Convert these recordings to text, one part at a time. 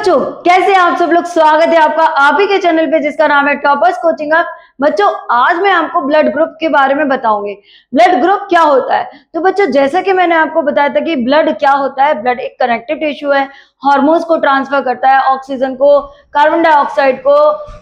बच्चों, कैसे हैं आप सब लोग। स्वागत है आपका आप ही के चैनल पे जिसका नाम है टॉपर्स कोचिंग अप। बच्चों, आज मैं आपको ब्लड ग्रुप के बारे में बताऊंगी। ब्लड ग्रुप क्या होता है। तो बच्चों, जैसा कि मैंने आपको बताया था कि ब्लड क्या होता है। ब्लड एक कनेक्टिव टिश्यू है, हार्मोन्स को ट्रांसफर करता है, ऑक्सीजन को, कार्बन डाइऑक्साइड को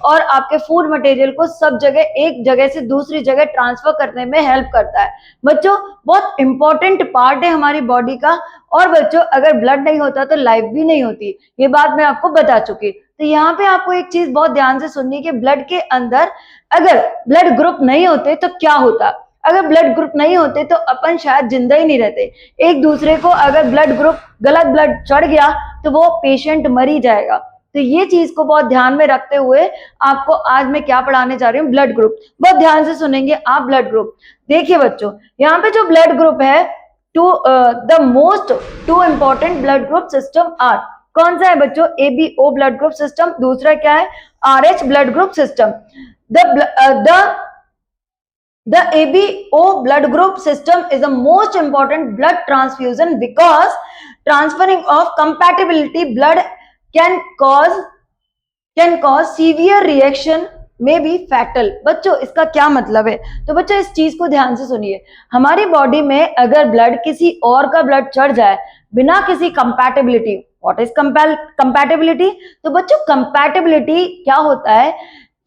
और आपके फूड मटेरियल को सब जगह एक जगह से दूसरी जगह ट्रांसफर करने में हेल्प करता है। बच्चों, बहुत इंपॉर्टेंट पार्ट है हमारी बॉडी का। और बच्चों, अगर ब्लड नहीं होता तो लाइफ भी नहीं होती, ये बात मैं आपको बता चुकी। तो यहाँ पे आपको एक चीज बहुत ध्यान से सुननी है कि ब्लड के अंदर अगर ब्लड ग्रुप नहीं होते तो क्या होता। अगर ब्लड ग्रुप नहीं होते तो अपन शायद जिंदा ही नहीं रहते। एक दूसरे को अगर ब्लड ग्रुप गलत ब्लड चढ़ गया तो वो पेशेंट मर ही जाएगा। तो ये चीज को बहुत ध्यान में रखते हुए आपको आज मैं क्या पढ़ाने जा रही हूँ, ब्लड ग्रुप। बहुत ध्यान से सुनेंगे आप ब्लड ग्रुप। देखिए बच्चों, यहाँ पे जो ब्लड ग्रुप है, the most two important blood group system are. कौन सा है बच्चों? ABO blood group system. दूसरा क्या है? RH blood group system. The ABO blood group system is the most important blood transfusion because transferring of compatibility blood can cause severe reaction में B fatal. बच्चों, इसका क्या मतलब है? तो बच्चों, इस चीज को ध्यान से सुनिए। हमारी बॉडी में अगर ब्लड किसी और का ब्लड चढ़ जाए बिना किसी कंपैटिबिलिटी, व्हाट इज कंपैटिबिलिटी? तो बच्चों, कंपैटिबिलिटी क्या होता है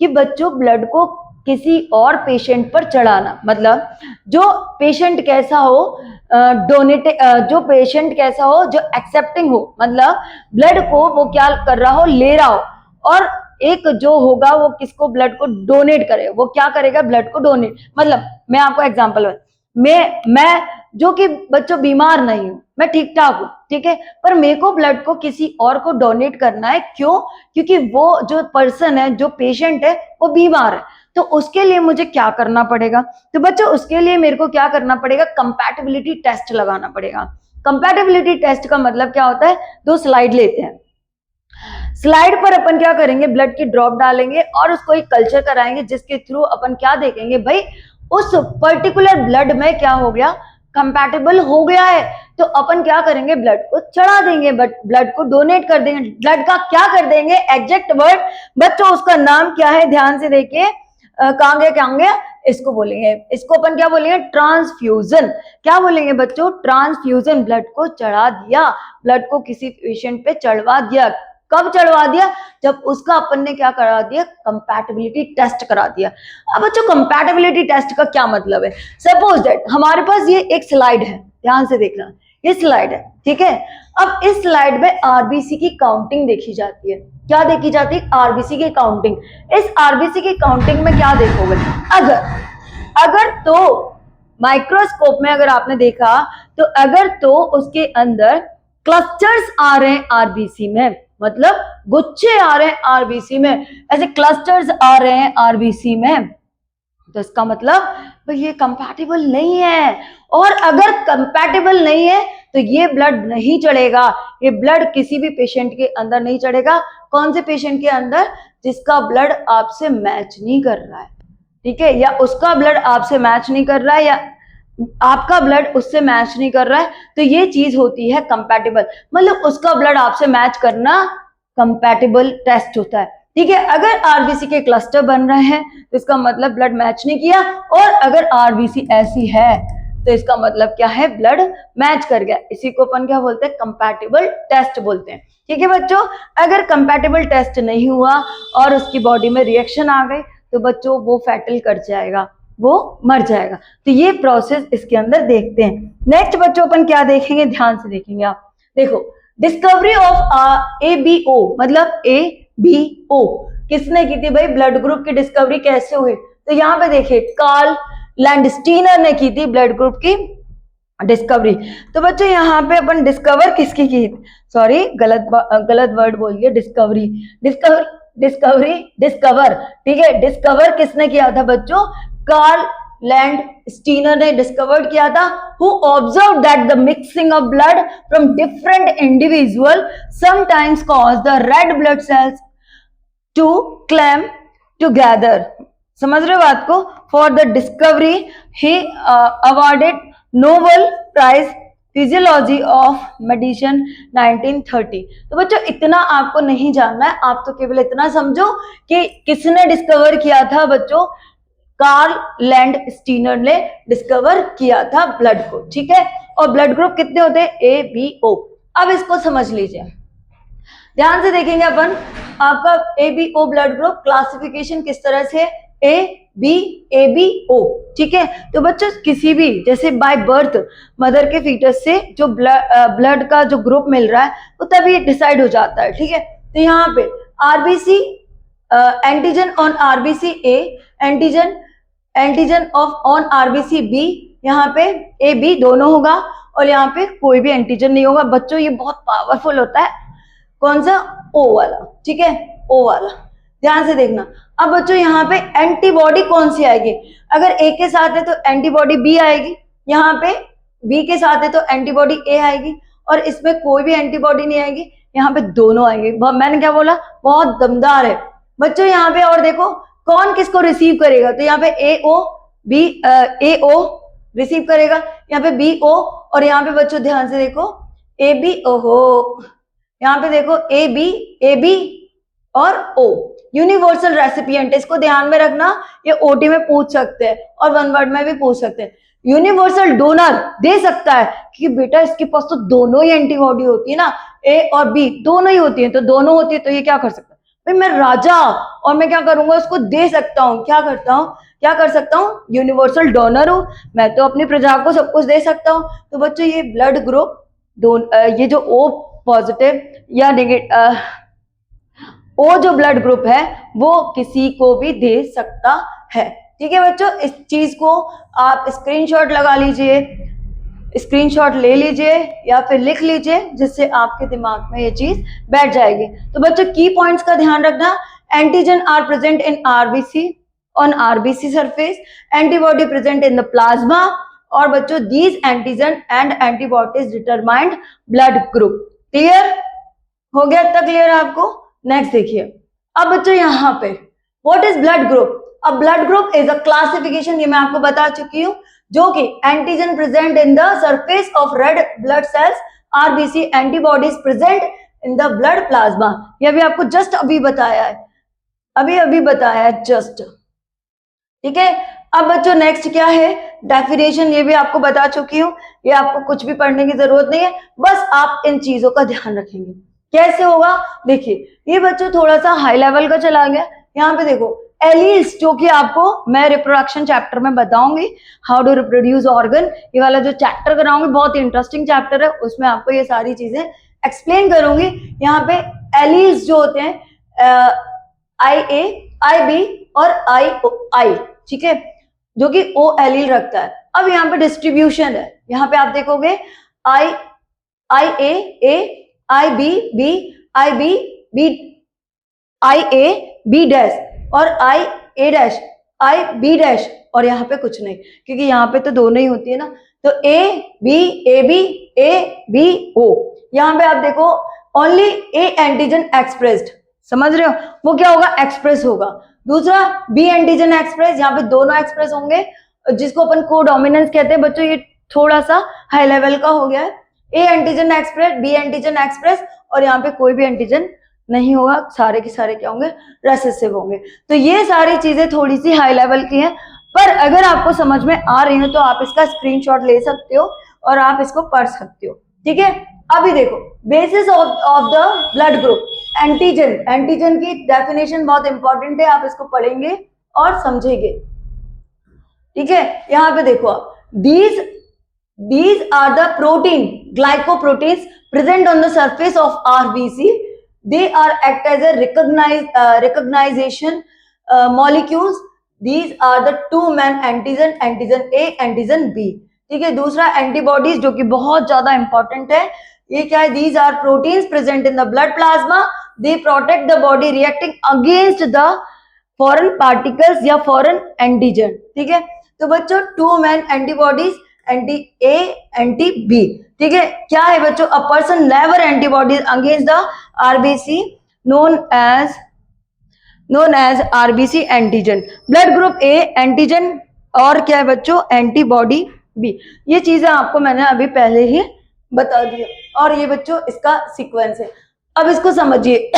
कि बच्चों ब्लड को किसी और पेशेंट पर चढ़ाना, मतलब जो पेशेंट कैसा हो, जो पेशेंट कैसा हो, जो एक्सेप्टिंग हो, मतलब ब्लड को वो क्या कर रहा हो, ले रहा हो, और एक जो होगा वो किसको, ब्लड को डोनेट करे। वो क्या करेगा? ब्लड को डोनेट। मतलब मैं आपको एग्जांपल मैं जो कि बच्चों बीमार नहीं हूं, मैं ठीक ठाक हूं, ठीक है, पर मेरे को ब्लड को किसी और को डोनेट करना है। क्यों? क्योंकि वो जो पर्सन है, जो पेशेंट है, वो बीमार है। तो उसके लिए मुझे क्या करना पड़ेगा? तो बच्चों, उसके लिए मेरे को क्या करना पड़ेगा? कंपैटिबिलिटी टेस्ट लगाना पड़ेगा। कंपैटिबिलिटी टेस्ट का मतलब क्या होता है? दो स्लाइड लेते हैं, स्लाइड पर अपन क्या करेंगे, ब्लड की ड्रॉप डालेंगे और उसको एक कल्चर कराएंगे जिसके थ्रू अपन क्या देखेंगे, भाई उस पर्टिकुलर ब्लड में क्या हो गया, कंपैटिबल हो गया है। तो अपन क्या करेंगे, ब्लड को चढ़ा देंगे, ब्लड को डोनेट कर देंगे। ब्लड का क्या कर देंगे, एग्जैक्ट वर्ड बच्चों उसका नाम क्या है, ध्यान से देखिए। कहाँ गया, इसको बोलेंगे, इसको अपन क्या बोलेंगे, ट्रांसफ्यूजन। क्या बोलेंगे बच्चों? ट्रांसफ्यूजन। ब्लड को चढ़ा दिया, ब्लड को किसी पेशेंट पे चढ़वा दिया। कब चढ़वा दिया? जब उसका अपन ने क्या करा दिया, कंपैटिबिलिटी टेस्ट करा दिया। अब बच्चों, कंपैटिबिलिटी टेस्ट का क्या मतलब है? सपोज दैट हमारे पास ये एक स्लाइड है, ध्यान से देखना, ये स्लाइड है, ठीक है। अब इस स्लाइड में आरबीसी की काउंटिंग देखी जाती है। क्या देखी जाती है? आरबीसी की काउंटिंग। इस आरबीसी की काउंटिंग में क्या देखोगे, अगर तो माइक्रोस्कोप में अगर आपने देखा तो अगर तो उसके अंदर क्लस्टर्स आ रहे हैं आरबीसी में, मतलब गुच्छे आ रहे हैं आरबीसी में, ऐसे क्लस्टर्स आ रहे हैं आरबीसी में, तो इसका मतलब भाई ये कंपैटिबल नहीं है। और अगर कंपैटिबल नहीं है तो ये ब्लड नहीं चढ़ेगा, ये ब्लड किसी भी पेशेंट के अंदर नहीं चढ़ेगा। कौन से पेशेंट के अंदर? जिसका ब्लड आपसे मैच नहीं कर रहा है, ठीक है, या उसका ब्लड आपसे मैच नहीं कर रहा है, या आपका ब्लड उससे मैच नहीं कर रहा है, तो ये चीज होती है कंपैटिबल। मतलब उसका ब्लड आपसे मैच करना कंपैटिबल टेस्ट होता है, ठीक है। अगर आरबीसी के क्लस्टर बन रहे हैं तो इसका मतलब ब्लड मैच नहीं किया, और अगर आरबीसी ऐसी है तो इसका मतलब क्या है, ब्लड मैच कर गया। इसी को अपन क्या बोलते हैं, कंपैटिबल टेस्ट बोलते हैं, ठीक है बच्चों। अगर कंपैटिबल टेस्ट नहीं हुआ और उसकी बॉडी में रिएक्शन आ गई तो बच्चों वो फैटल कर जाएगा, वो मर जाएगा। तो ये प्रोसेस इसके अंदर देखते हैं। नेक्स्ट बच्चों अपन क्या देखेंगे, ध्यान से देखेंगे आप। देखो, डिस्कवरी ऑफ ABO, मतलब ABO किसने की थी भाई? ब्लड ग्रुप की डिस्कवरी कैसे हुई? तो यहाँ पे देखिए, कार्ल लैंडस्टीनर ने की थी ब्लड ग्रुप की डिस्कवरी। तो बच्चों यहाँ पे अपन डिस्कवर किसकी की? सॉरी, गलत वर्ड बोल गया, डिस्कवरी, डिस्कवर, ठीक है। डिस्कवर किसने किया था बच्चों? कार्ल लैंडस्टीनर ने डिस्कवर्ड किया था। Who observe that the mixing of blood from different individual sometimes cause the red blood cells to clump together. समझ रहे हो बात को? For the discovery he awarded Nobel prize physiology of medicine 1930। तो बच्चों इतना आपको नहीं जानना है, आप तो केवल इतना समझो कि किसने डिस्कवर किया था बच्चों, कार्ल लैंड स्टीनर ने डिस्कवर किया था ब्लड को, ठीक है। और ब्लड ग्रुप कितने होते हैं, ए बी ओ। अब इसको समझ लीजिए, ध्यान से देखेंगे अपन, आपका A B O blood group classification किस तरह से, ए बी ओ, ठीक है। तो बच्चों किसी भी, जैसे बाय बर्थ मदर के फीटस से जो ब्लड का जो ग्रुप मिल रहा है वो तभी डिसाइड हो जाता है, ठीक है। तो यहाँ पे RBC, antigen on RBC A, antigen of on RBC B, यहाँ पे ए बी दोनों होगा, और यहाँ पे कोई भी एंटीजन नहीं होगा। बच्चों ये बहुत पावरफुल होता है, कौन सा, ओ वाला, ठीक है, ओ वाला, ध्यान से देखना। अब बच्चों यहाँ पे एंटीबॉडी कौन सी आएगी, अगर ए के साथ है तो एंटीबॉडी बी आएगी, यहाँ पे बी के साथ है तो एंटीबॉडी ए आएगी, और इसमें कोई भी एंटीबॉडी नहीं आएगी, यहाँ पे दोनों आएंगे। मैंने क्या बोला, बहुत दमदार है बच्चों। यहाँ पे और देखो कौन किसको रिसीव करेगा, तो यहाँ पे ए ओ रिसीव करेगा, यहाँ पे बी ओ, और यहाँ पे बच्चों ध्यान से देखो ए बी, ओहो, यहाँ पे देखो ए बी और ओ, यूनिवर्सल रेसिपिएंट, इसको ध्यान में रखना, ये ओटी में पूछ सकते हैं और वन वर्ड में भी पूछ सकते हैं। यूनिवर्सल डोनर दे सकता है कि बेटा इसके पास तो दोनों ही एंटीबॉडी होती है ना, ए और बी दोनों ही होती है, तो दोनों होती है तो ये क्या कर सकता है, भाई मैं राजा, और मैं क्या करूंगा, उसको दे सकता हूँ, क्या कर सकता हूँ, यूनिवर्सल डोनर हूं, मैं तो अपनी प्रजा को सब कुछ दे सकता हूँ। तो बच्चों ये ब्लड ग्रुप ये जो ओ पॉजिटिव या नेगेटिव, ओ जो ब्लड ग्रुप है वो किसी को भी दे सकता है, ठीक है बच्चों। इस चीज को आप स्क्रीनशॉट लगा लीजिए, स्क्रीनशॉट ले लीजिए या फिर लिख लीजिए, जिससे आपके दिमाग में ये चीज बैठ जाएगी। तो बच्चों की पॉइंट्स का ध्यान रखना, antigen are present in RBC on RBC surface, antibody present in the plasma, और बच्चों these antigen and antibodies determined blood group. Clear हो गया, इतना क्लियर आपको। नेक्स्ट देखिए, अब बच्चों यहाँ पे व्हाट इज ब्लड ग्रुप, अब blood group is a classification, ये मैं आपको बता चुकी हूँ, जो कि antigen present in the surface of red blood sales, RBC antibodies present in the blood plasma, ये भी आपको जस्ट अभी बताया है, अभी बताया है जस्ट, ठीक है। अब बच्चों नेक्स्ट क्या है, डेफिनेशन, ये भी आपको बता चुकी हूँ, ये आपको कुछ भी पढ़ने की जरूरत नहीं है, बस आप इन चीजों का ध्यान रखेंगे। कैसे होगा, देखिए ये बच्चों थोड़ा सा हाई लेवल का चला गया। यहाँ पे देखो एलील्स, जो कि आपको मैं रिप्रोडक्शन चैप्टर में बताऊंगी, हाउ टू रिप्रोड्यूस ऑर्गन, ये वाला जो चैप्टर कराऊंगी बहुत ही इंटरेस्टिंग चैप्टर है, उसमें आपको ये सारी चीजें एक्सप्लेन करूंगी। यहाँ पे एलील्स जो होते हैं आई ए, आई बी और आई, ठीक है, जो कि ओ एलील रखता है। अब यहाँ पे डिस्ट्रीब्यूशन है, यहाँ पे आप देखोगे आई ए, आई ए बी डैश और आई ए डैश, आई बी डैश, और यहाँ पे कुछ नहीं, क्योंकि यहाँ पे तो दोनों ही होती है ना, तो ए बी ओ। यहाँ पे आप देखो ओनली ए एंटीजन एक्सप्रेस्ड, समझ रहे हो, वो क्या होगा, एक्सप्रेस होगा। दूसरा बी एंटीजन एक्सप्रेस, यहाँ पे दोनों एक्सप्रेस होंगे, जिसको अपन को डोमिनेंस कहते हैं बच्चों, ये थोड़ा सा हाई लेवल का हो गया है। A antigen express, B antigen express, और यहाँ पे कोई भी एंटीजन नहीं होगा, सारे के सारे क्या होंगे, रेसेसिव होंगे। तो ये सारी चीजें थोड़ी सी हाई लेवल की हैं, पर अगर आपको समझ में आ रही हो तो आप इसका स्क्रीनशॉट ले सकते हो और आप इसको पढ़ सकते हो, ठीक है। अभी देखो basis of the blood group, antigen की डेफिनेशन बहुत इंपॉर्टेंट है, आप इसको पढ़ेंगे और समझेंगे, ठीक है। यहाँ पे देखो आप, these are the glycoproteins present on the surface of RBC. They are act as a recognition molecules. These are the two main antigen A, antigen B, ठीक है। दूसरा एंटीबॉडीज, जो कि बहुत ज्यादा इंपॉर्टेंट है, ये क्या है, these are proteins present in the blood plasma. They protect the body reacting against the foreign particles या foreign antigen, ठीक है। तो बच्चों two main antibodies, anti A, anti B, ठीक है। क्या है बच्चों, a person never antibodies against the RBC known as RBC antigen. Blood group A antigen, और क्या है बच्चों, एंटीबॉडी बी। ये चीजें आपको मैंने अभी पहले ही बता दिया। और ये बच्चों इसका सीक्वेंस है। अब इसको समझिए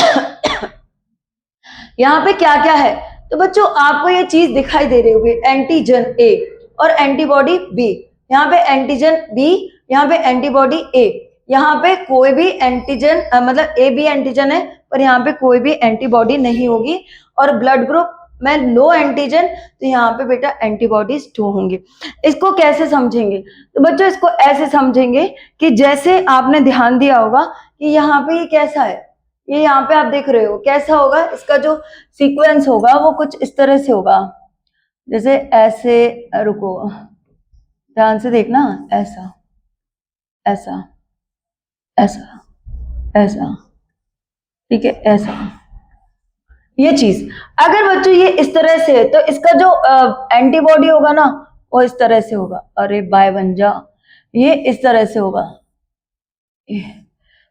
यहाँ पे क्या क्या है। तो बच्चों आपको ये चीज दिखाई दे रही होगी, एंटीजन ए और एंटीबॉडी बी। यहाँ पे एंटीजन बी, यहाँ पे एंटीबॉडी ए। यहाँ पे कोई भी एंटीजन मतलब ए बी एंटीजन है, पर यहाँ पे कोई भी एंटीबॉडी नहीं होगी। और ब्लड ग्रुप में नो एंटीजन, तो यहाँ पे बेटा एंटीबॉडीज 2 होंगी। इसको कैसे समझेंगे? तो बच्चों इसको ऐसे समझेंगे कि जैसे आपने ध्यान दिया होगा कि यहाँ पे ये कैसा है, ये यहाँ पे आप देख रहे हो कैसा होगा, इसका जो सीक्वेंस होगा वो कुछ इस तरह से होगा, जैसे ऐसे, रुको ध्यान से देखना, ऐसा ऐसा ऐसा ऐसा, ठीक है, ऐसा। ये चीज अगर बच्चों ये इस तरह से है तो इसका जो एंटीबॉडी होगा ना वो इस तरह से होगा। अरे बाय बन जा, ये इस तरह से होगा,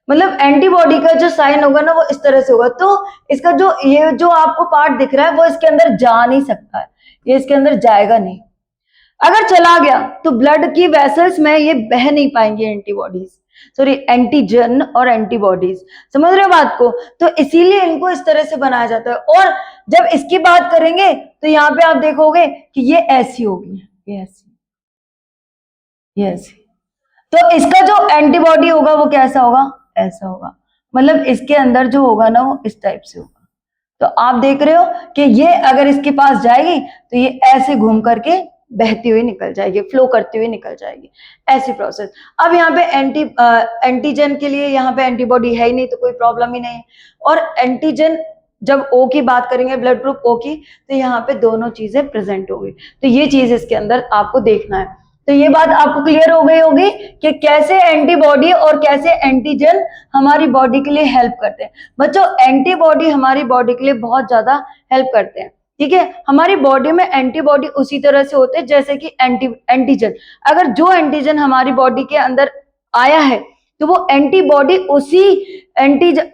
मतलब एंटीबॉडी का जो साइन होगा ना वो इस तरह से होगा। तो इसका जो ये जो आपको पार्ट दिख रहा है वो इसके अंदर जा नहीं सकता है, ये इसके अंदर जाएगा नहीं। अगर चला गया तो ब्लड की वेसल्स में ये बह नहीं पाएंगे एंटीबॉडीज, सॉरी एंटीजन और एंटीबॉडीज। समझ रहे हो बात को? तो इसीलिए इनको इस तरह से बनाया जाता है। और जब इसकी बात करेंगे तो यहाँ पे आप देखोगे कि ये ऐसी होगी, ये ऐसी, ये ऐसी। तो इसका जो एंटीबॉडी होगा वो कैसा होगा? ऐसा होगा। मतलब इसके अंदर जो होगा ना वो इस टाइप से होगा। तो आप देख रहे हो कि ये अगर इसके पास जाएगी तो ये ऐसे घूम करके बहती हुई निकल जाएगी, फ्लो करती हुई निकल जाएगी, ऐसी प्रोसेस। अब यहाँ पे एंटीजन के लिए यहाँ पे एंटीबॉडी है ही नहीं तो कोई प्रॉब्लम ही नहीं है। और एंटीजन जब ओ की बात करेंगे, ब्लड ग्रुप ओ की, तो यहाँ पे दोनों चीजें प्रेजेंट होगी। तो ये चीज इसके अंदर आपको देखना है। तो ये बात आपको क्लियर हो गई होगी कि कैसे एंटीबॉडी और कैसे एंटीजन हमारी बॉडी के लिए हेल्प करते हैं। बच्चों एंटीबॉडी हमारी बॉडी के लिए बहुत ज्यादा हेल्प करते हैं, ठीक है। हमारी बॉडी में एंटीबॉडी उसी तरह से होते हैं जैसे कि एंटीजन। अगर जो एंटीजन हमारी बॉडी के अंदर आया है तो वो एंटीबॉडी उसी एंटीजन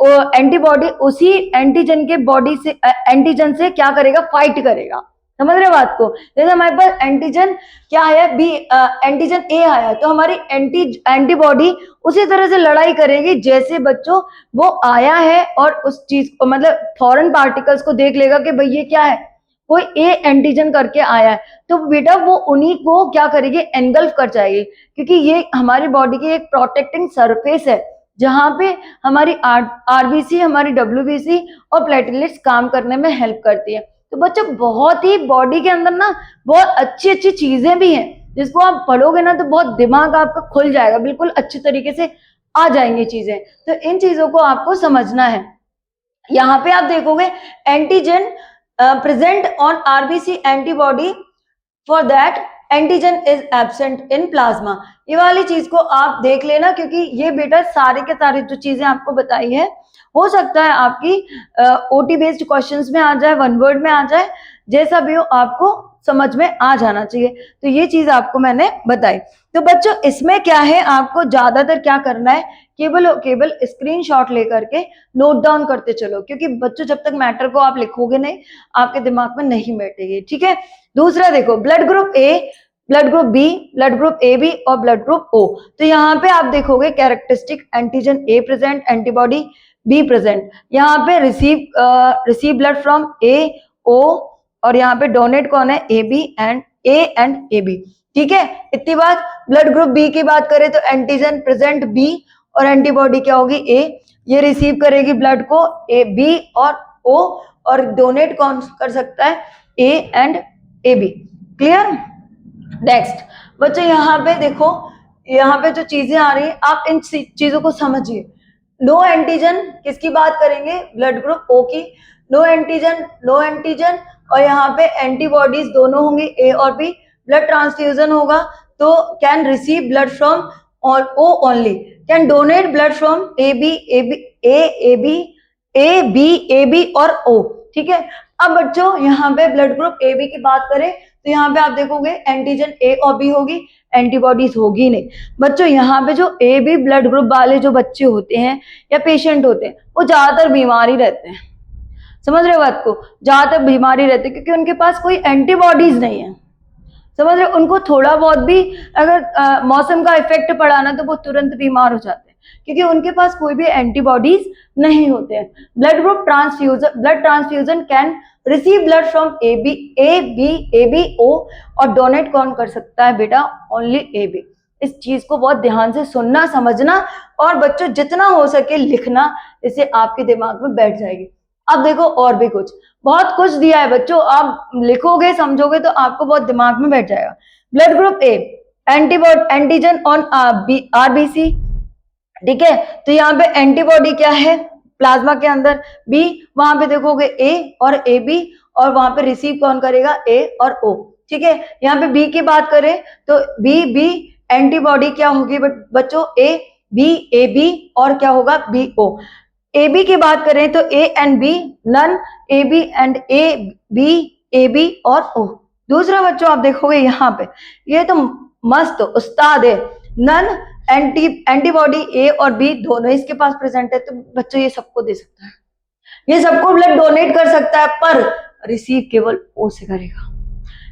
के बॉडी से एंटीजन से क्या करेगा? फाइट करेगा। समझ रहे बात को? जैसे हमारे पास एंटीजन क्या आया, बी एंटीजन ए आया, तो हमारी एंटीबॉडी उसी तरह से लड़ाई करेगी जैसे बच्चों वो आया है और उस चीज को मतलब फॉरेन पार्टिकल्स को देख लेगा कि भाई ये क्या है, कोई ए एंटीजन करके आया है, तो बेटा वो उन्हीं को क्या करेगी? एनगल्फ कर जाएगी। क्योंकि ये हमारी बॉडी की एक प्रोटेक्टिंग सरफेस है जहां पे हमारी आरबीसी, हमारी डब्ल्यूबीसी और प्लेटलेट्स काम करने में हेल्प करती है। तो बच्चों बहुत ही बॉडी के अंदर ना बहुत अच्छी अच्छी चीजें भी हैं जिसको आप पढ़ोगे ना तो बहुत दिमाग आपका खुल जाएगा, बिल्कुल अच्छे तरीके से आ जाएंगी चीजें। तो इन चीजों को आपको समझना है। यहाँ पे आप देखोगे antigen present on RBC antibody, for that antigen is absent in plasma. ये वाली चीज को आप देख लेना क्योंकि ये बेटा सारे के सारे जो चीजें आपको बताई है हो सकता है आपकी ओटी बेस्ड क्वेश्चंस में आ जाए, वन वर्ड में आ जाए, जैसा भी हो आपको समझ में आ जाना चाहिए। तो ये चीज आपको मैंने बताई। तो बच्चों इसमें क्या है, आपको ज्यादातर क्या करना है, केवल स्क्रीनशॉट लेकर के नोट डाउन करते चलो, क्योंकि बच्चों जब तक मैटर को आप लिखोगे नहीं आपके दिमाग में नहीं बैठेगी, ठीक है। दूसरा देखो, blood group A, blood group B, blood group A B और ब्लड ग्रुप ओ। तो यहाँ पे आप देखोगे characteristic antigen A present, antibody B present. यहाँ पे receive blood from A O, और यहाँ पे डोनेट कौन है? A B and A B, ठीक है। इतनी बात। ब्लड ग्रुप बी की बात करें तो एंटीजन प्रेजेंट बी और एंटीबॉडी क्या होगी? ए। ये रिसीव करेगी ब्लड को ए बी और ओ, और डोनेट कौन कर सकता है? A and A B. Clear? Next बच्चों यहाँ पे देखो, यहाँ पे जो चीजें आ रही है आप इन चीजों को समझिए। नो एंटीजन किसकी बात करेंगे? ब्लड ग्रुप ओ की। नो एंटीजन और यहाँ पे एंटीबॉडीज दोनों होंगी ए और बी। ब्लड ट्रांसफ्यूजन होगा तो कैन रिसीव ब्लड फ्रॉम और O only, can donate blood from A B और ओ, ठीक है। अब बच्चों यहाँ पे ब्लड ग्रुप ए बी की बात करें तो यहाँ पे आप देखोगे एंटीजन ए और बी होगी, एंटीबॉडीज होगी नहीं। बच्चों यहाँ पे जो ए बी ब्लड ग्रुप वाले जो बच्चे होते हैं या पेशेंट होते हैं वो ज्यादातर बीमार ही रहते हैं। समझ रहे हो बात को? ज्यादातर बीमारी रहते हैं क्योंकि उनके पास कोई एंटीबॉडीज नहीं है। समझ रहे हो? उनको थोड़ा बहुत भी अगर मौसम का इफेक्ट पड़ा ना तो वो तुरंत बीमार हो जाते हैं, क्योंकि उनके पास कोई भी एंटीबॉडीज नहीं होते हैं। Blood group transfusion, blood transfusion can receive blood from A B O, और डोनेट कौन कर सकता है बेटा? Only A B. इस चीज को बहुत ध्यान से सुनना, समझना, और बच्चों जितना हो सके लिखना, इससे आपके दिमाग में बैठ जाएगी। अब देखो और भी कुछ, बहुत कुछ दिया है बच्चों, आप लिखोगे समझोगे तो आपको बहुत दिमाग में बैठ जाएगा। Blood group A, antigen on RBC, ठीक है, तो यहाँ पे एंटीबॉडी क्या है प्लाज्मा के अंदर? बी, वहां पे देखोगे ए और ए बी, और वहां पे रिसीव कौन करेगा? ए और ओ, ठीक है। यहाँ पे बी की बात करें तो बी एंटीबॉडी क्या होगी बच्चों? ए बी, और क्या होगा? B O. ए बी की बात करें तो A and B, none A B and A B और ओ। दूसरा बच्चों आप देखोगे यहाँ पे, ये तो मस्त उस्ताद है, नन एंटीबॉडी ए और बी दोनों इसके पास प्रेजेंट है, तो बच्चों ये सबको दे सकता है, ये सबको ब्लड डोनेट कर सकता है, पर रिसीव केवल ओ से करेगा।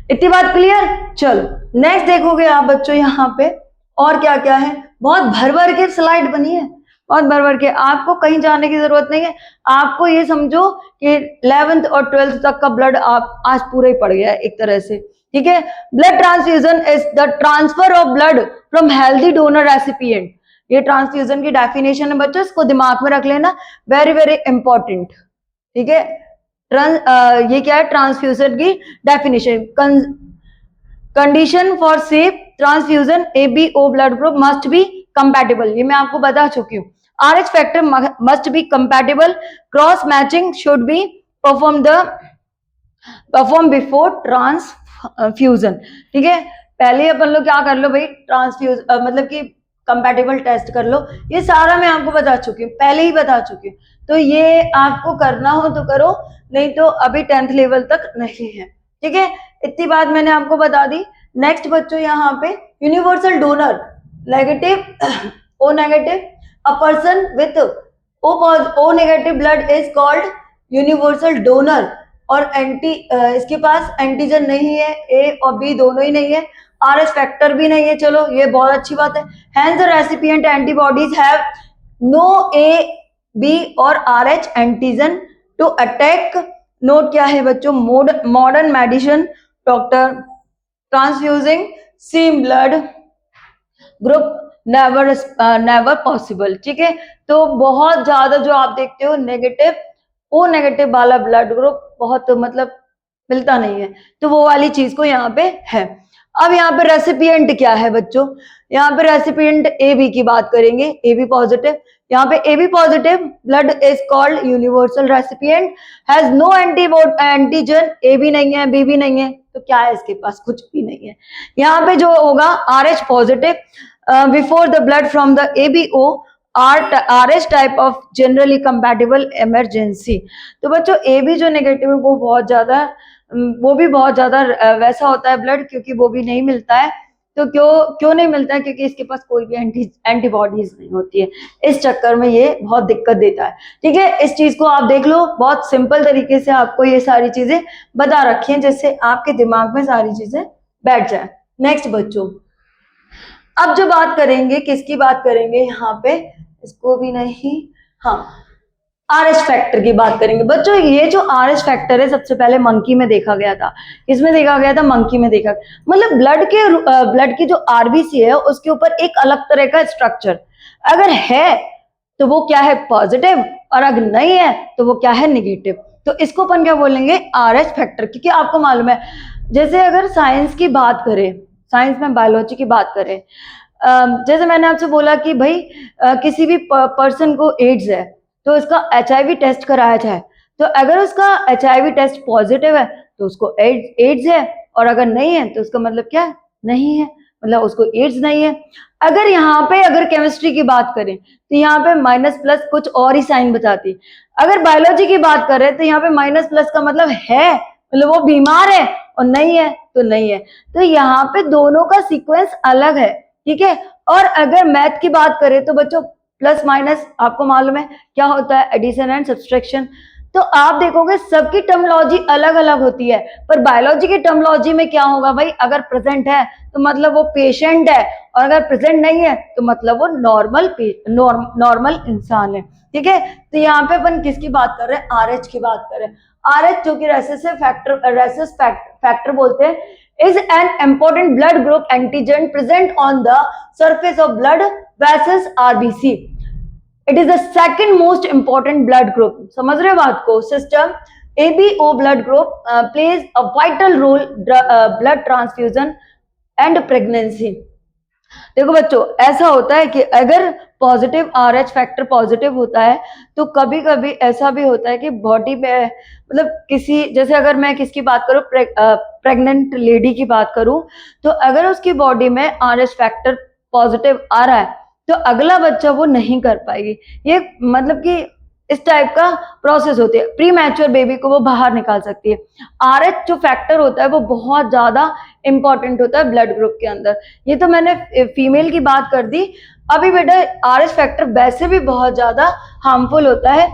इतनी बात क्लियर? चलो नेक्स्ट देखोगे आप बच्चों यहाँ पे और क्या क्या है, बहुत भर भर के स्लाइड बनी है, बहुत भर भर के, आपको कहीं जाने की जरूरत नहीं है। आपको ये समझो कि 11th और 12th तक का ब्लड आप आज पूरा ही पड़ गया है एक तरह से, ठीक है। Blood transfusion is the transfer of blood from healthy donor recipient. ये ट्रांसफ्यूजन की डेफिनेशन है बच्चों, इसको दिमाग में रख लेना, वेरी वेरी इंपॉर्टेंट, ठीक है। ये क्या है? ट्रांसफ्यूजन की definition, condition for safe transfusion ABO blood group must be compatible, ये मैं आपको बता चुकी हूँ। RH factor must be compatible, cross matching should be perform before transfusion, ठीक है। पहले अपन लोग क्या कर लो भाई, ट्रांसफ्यूज मतलब कि कंपैटिबल टेस्ट कर लो, ये सारा मैं आपको बता चुकी हूँ, पहले ही बता चुकी हूँ, तो ये आपको करना हो तो करो, नहीं तो अभी 10th लेवल तक नहीं है, ठीक है। इतनी बात मैंने आपको बता दी। नेक्स्ट बच्चों यहाँ पे universal donor, negative O negative, a person with O negative blood is called universal donor, और इसके पास एंटीजन नहीं है, ए और बी दोनों ही नहीं है, RH फैक्टर भी नहीं है, चलो ये बहुत अच्छी बात है। Hence the recipient antibodies have no A B और RH antigen to attack. Note क्या है बच्चों? Modern medicine, doctor transfusing same blood group never possible, ठीक है। तो बहुत ज्यादा जो आप देखते हो नेगेटिव ओ नेगेटिव वाला ब्लड ग्रुप बहुत मतलब मिलता नहीं है, तो वो वाली चीज को यहाँ पे है। अब यहाँ पे रेसिपिएंट क्या है बच्चों? यहाँ पे रेसिपिएंट ए बी की बात करेंगे, ए बी पॉजिटिव। यहाँ पे A B positive blood is called universal recipient, has no antigen, A भी नहीं है, बी भी नहीं है, तो क्या है इसके पास? कुछ भी नहीं है। यहाँ पे जो होगा RH positive before the blood from the ABO RH type of generally compatible emergency. तो बच्चों ए बी जो नेगेटिव है वो बहुत ज्यादा वैसा होता है ब्लड, क्योंकि वो भी नहीं मिलता है। तो क्यों नहीं मिलता है? क्योंकि इसके पास कोई भी एंटीबॉडीज नहीं होती है, इस चक्कर में ये बहुत दिक्कत देता है, ठीक है। इस चीज को आप देख लो, बहुत सिंपल तरीके से आपको ये सारी चीजें बता रखी हैं, जिससे आपके दिमाग में सारी चीजें बैठ जाए। नेक्स्ट बच्चों, अब जो बात करेंगे, किसकी बात करेंगे यहाँ पे? इसको भी नहीं, हाँ, RH फैक्टर की बात करेंगे बच्चों। ये जो RH फैक्टर है सबसे पहले मंकी में देखा गया था। किसमें देखा गया था? मंकी में देखा, मतलब ब्लड की जो RBC है उसके ऊपर एक अलग तरह का स्ट्रक्चर, अगर है तो वो क्या है? पॉजिटिव, और अगर नहीं है तो वो क्या है? नेगेटिव। तो इसको अपन क्या बोलेंगे? RH factor. क्योंकि आपको मालूम है, जैसे अगर साइंस की बात करें, साइंस में बायोलॉजी की बात करें, जैसे मैंने आपसे बोला कि भाई किसी भी पर्सन को एड्स है तो उसका HIV टेस्ट कराया जाए, तो अगर उसका HIV टेस्ट पॉजिटिव है तो उसको एड्स है, और अगर नहीं है तो उसका मतलब क्या? नहीं है, मतलब उसको एड्स नहीं है। अगर यहाँ पे अगर केमिस्ट्री की बात करें तो यहाँ पे माइनस प्लस कुछ और ही साइन बताती। अगर बायोलॉजी की बात करें तो यहाँ पे माइनस प्लस का मतलब है, मतलब वो बीमार है, और नहीं है तो नहीं है। तो यहाँ पे दोनों का सीक्वेंस अलग है, ठीक है। और अगर मैथ की बात करें तो बच्चों प्लस माइनस आपको मालूम है क्या होता है? Addition and subtraction. तो आप देखोगे सबकी टर्मोलॉजी अलग अलग होती है, पर बायोलॉजी की टर्मोलॉजी में क्या होगा भाई, अगर प्रेजेंट है तो मतलब वो पेशेंट है, और अगर प्रेजेंट नहीं है तो मतलब वो नॉर्मल इंसान है। ठीक है, तो यहाँ पे अपन किसकी बात कर रहे हैं, आरएच की बात कर रहे हैं। आरएच जो कि रेसेस फैक्टर बोलते हैं, is an important blood group antigen present on the surface of blood vessels RBC. It is the second most important blood group. समझ रहे हो बात को, system ABO blood group plays a vital role blood transfusion and pregnancy. देखो बच्चों, ऐसा होता है कि अगर पॉजिटिव आरएच फैक्टर पॉजिटिव होता है तो कभी कभी ऐसा भी होता है कि बॉडी में मतलब किसी, जैसे अगर मैं किसकी बात करूं, प्रेग्नेंट लेडी की बात करूं, तो अगर उसकी बॉडी में आरएच फैक्टर पॉजिटिव आ रहा है तो अगला बच्चा वो नहीं कर पाएगी। ये मतलब कि इस टाइप का प्रोसेस होती है, प्री मैच्योर बेबी को वो बाहर निकाल सकती है। आरएच जो फैक्टर होता है वो बहुत ज्यादा इंपॉर्टेंट होता है ब्लड ग्रुप के अंदर। ये तो मैंने फीमेल की बात कर दी। अभी बेटा आरएच फैक्टर वैसे भी बहुत ज्यादा हार्मफुल होता है,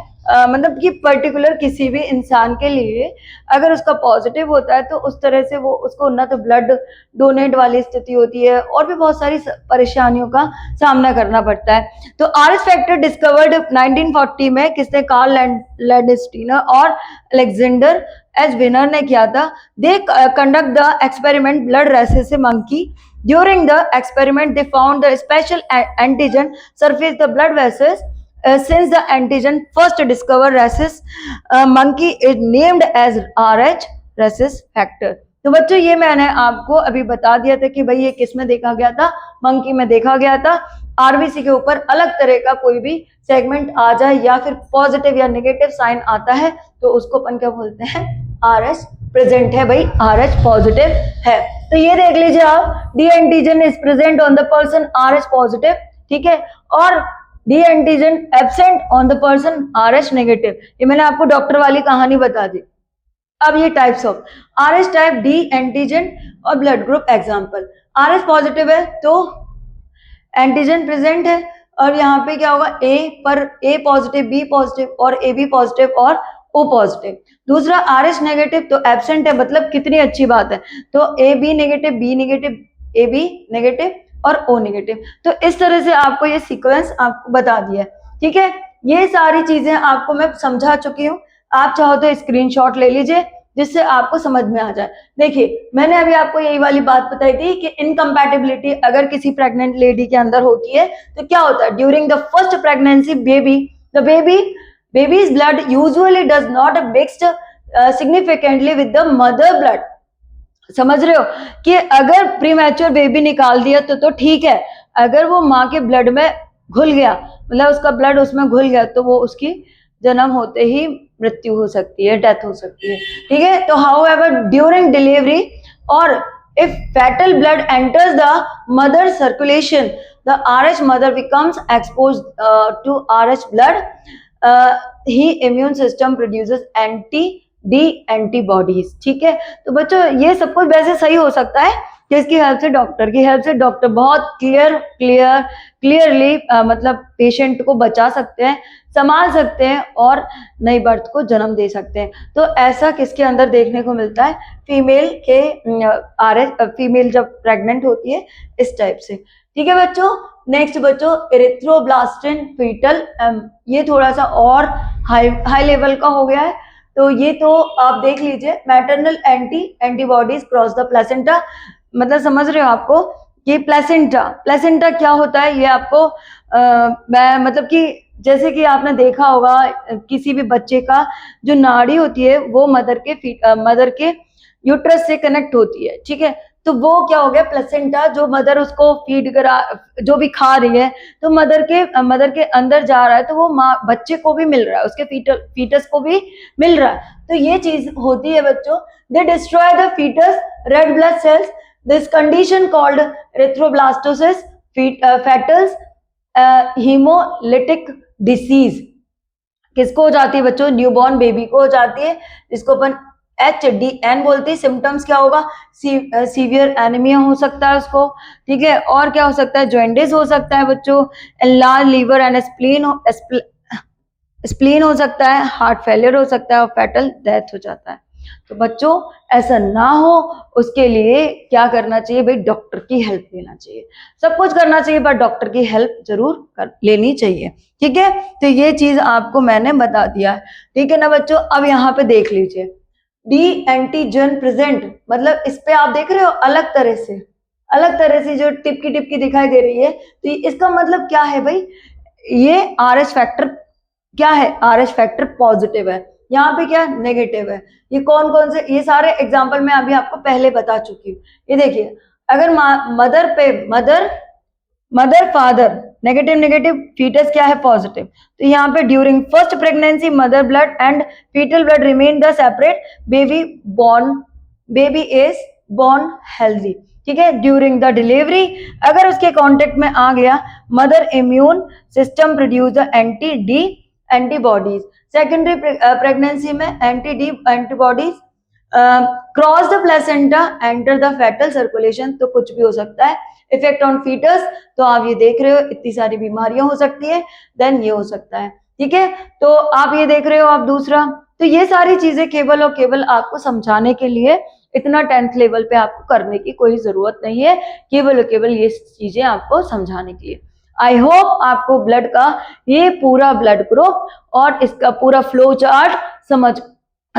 मतलब कि पर्टिकुलर किसी भी इंसान के लिए अगर उसका पॉजिटिव होता है तो उस तरह से वो उसको ना तो ब्लड डोनेट वाली स्थिति होती है और भी बहुत सारी परेशानियों का सामना करना पड़ता है। तो आरएच फैक्टर डिस्कवर्ड 1940 में किसने, कार्ल लैंडस्टीनर और अलेक्जेंडर एच विनर ने किया था। They conduct the experiment blood rhesus से monkey. During the experiment, they found the special antigen surface the blood vessels. Since the antigen first discovered rhesus monkey is named as RH rhesus factor. तो बच्चों ये मैंने आपको अभी बता दिया था कि भाई ये किस में देखा गया था, मंकी में देखा गया था। आरबीसी के ऊपर अलग तरह का कोई भी सेगमेंट आ जाए या फिर पॉजिटिव या नेगेटिव साइन आता है तो उसको अपन क्या बोलते हैं, आरएच प्रेजेंट है भाई, आरएच पॉजिटिव है। तो ये देख लीजिए आप, D antigen is present on the person RH positive, ठीक है, और D antigen absent on the person RH negative. ये मैंने आपको डॉक्टर वाली कहानी बता दी। अब ये types of Rh type, D antigen और blood group example. Rh positive है तो एंटीजन प्रेजेंट है और यहाँ पे क्या होगा, ए पर ए पॉजिटिव, बी पॉजिटिव और ए बी पॉजिटिव और ओ पॉजिटिव। दूसरा आरएच नेगेटिव तो एब्सेंट है, मतलब कितनी अच्छी बात है, तो A B negative, B negative, A B negative और ओ नेगेटिव। तो इस तरह से आपको ये सीक्वेंस आपको बता दिया है, ठीक है। ये सारी चीजें आपको मैं समझा चुकी हूँ, आप चाहो तो स्क्रीनशॉट ले लीजिए जिससे आपको समझ में आ जाए। देखिए मैंने अभी आपको यही वाली बात बताई थी कि इनकम्पैटिबिलिटी अगर किसी प्रेग्नेंट लेडी के अंदर होती है तो क्या होता है, during the first pregnancy baby's blood usually does not mixed significantly with the mother blood। समझ रहे हो कि अगर प्रीमैच्योर बेबी निकाल दिया तो ठीक है, अगर वो माँ के ब्लड में घुल गया, मतलब उसका ब्लड उसमें घुल गया, तो वो उसकी जन्म होते ही मृत्यु हो सकती है, डेथ हो सकती है, ठीक है। तो हाउएवर ड्यूरिंग डिलीवरी और if fetal blood enters the mother circulation, the RH mother becomes exposed to RH blood, he immune system produces antibodies, ठीक है। तो बच्चों ये सब कुछ वैसे सही हो सकता है किसकी हेल्प से, डॉक्टर की हेल्प से। डॉक्टर बहुत क्लियरली मतलब पेशेंट को बचा सकते हैं, संभाल सकते हैं और नई बर्थ को जन्म दे सकते हैं। तो ऐसा किसके अंदर देखने को मिलता है, फीमेल के फीमेल जब प्रेग्नेंट होती है इस टाइप से, ठीक है बच्चों। नेक्स्ट बच्चों एरिथ्रोब्लास्टिन फीटल, ये थोड़ा सा और हाई लेवल का हो गया है, तो ये तो आप देख लीजिए। Maternal antibodies cross the placenta, मतलब समझ रहे हो आपको कि प्लेसेंटा क्या होता है, ये आपको मैं मतलब कि जैसे कि आपने देखा होगा किसी भी बच्चे का जो नाड़ी होती है वो मदर के यूट्रस से कनेक्ट होती है, ठीक है। तो वो क्या हो गया, प्लेसेंटा, जो मदर उसको फीड करा, जो भी खा रही है, तो मदर के अंदर जा रहा है, तो वो माँ बच्चे को भी मिल रहा है, उसके फीटस को भी मिल रहा है। तो ये चीज होती है बच्चों, they destroy the foetus red blood cells, this condition called erythroblastosis fetalis haemolytic disease. किसको हो जाती है बच्चों, न्यूबॉर्न बेबी को हो जाती है, जिसको अपन HDN बोलते हैं। सिम्टम्स क्या होगा, सीवियर एनीमिया हो सकता है उसको, ठीक है। और क्या हो सकता है, जॉइंडिस हो सकता है बच्चों, एनलार्ज लीवर एंड स्प्लीन हो सकता है, हार्ट फेलियर हो सकता है और फैटल डेथ हो जाता है। तो बच्चों ऐसा ना हो उसके लिए क्या करना चाहिए भाई, डॉक्टर की हेल्प लेना चाहिए। सब कुछ करना चाहिए पर डॉक्टर की हेल्प जरूर लेनी चाहिए, ठीक है। तो ये चीज आपको मैंने बता दिया है, ठीक है ना बच्चों। अब यहाँ पे देख लीजिए, डी एंटीजन प्रेजेंट, मतलब इस पे आप देख रहे हो अलग तरह से जो टिपकी दिखाई दे रही है, तो इसका मतलब क्या है भाई, ये आरएच फैक्टर क्या है, आरएच फैक्टर पॉजिटिव है, यहाँ पे क्या नेगेटिव है। ये कौन कौन से, ये सारे एग्जांपल मैं अभी आपको पहले बता चुकी हूँ। ये देखिए, अगर मदर पे मदर फादर नेगेटिव, फीटस क्या है पॉजिटिव, तो यहाँ पे during first pregnancy mother blood and fetal blood remain the separate, baby is born healthy, ठीक है। ड्यूरिंग द डिलीवरी अगर उसके कांटेक्ट में आ गया, mother immune system produce the antibodies, secondary pregnancy में antibodies cross the placenta enter the foetal circulation, तो कुछ भी हो सकता है। इफेक्ट ऑन फीटस, तो आप ये देख रहे हो इतनी सारी बीमारियां हो सकती है, देन ये हो सकता है, ठीक है। तो आप ये देख रहे हो, आप दूसरा, तो ये सारी चीजें केवल और केवल आपको समझाने के लिए, इतना 10th लेवल पे आपको करने की कोई जरूरत नहीं है, केवल और केवल ये चीजें आपको समझाने के लिए। आई होप आपको ब्लड का ये पूरा ब्लड ग्रुप और इसका पूरा फ्लो चार्ट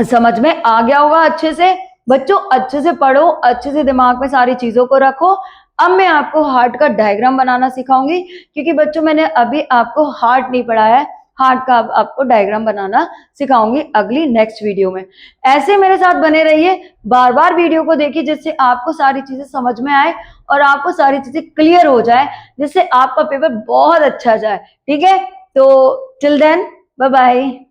समझ में आ गया होगा अच्छे से। बच्चों अच्छे से पढ़ो, अच्छे से दिमाग में सारी चीजों को रखो। अब मैं आपको हार्ट का डायग्राम बनाना सिखाऊंगी, क्योंकि बच्चों मैंने अभी आपको हार्ट नहीं पढ़ाया है, हार्ट का आपको डायग्राम बनाना सिखाऊंगी अगली नेक्स्ट वीडियो में। ऐसे मेरे साथ बने रहिए, बार बार वीडियो को देखिए, जिससे आपको सारी चीजें समझ में आए और आपको सारी चीजें क्लियर हो जाए, जिससे आपका पेपर बहुत अच्छा जाए, ठीक है। तो टिल देन बाय बाय।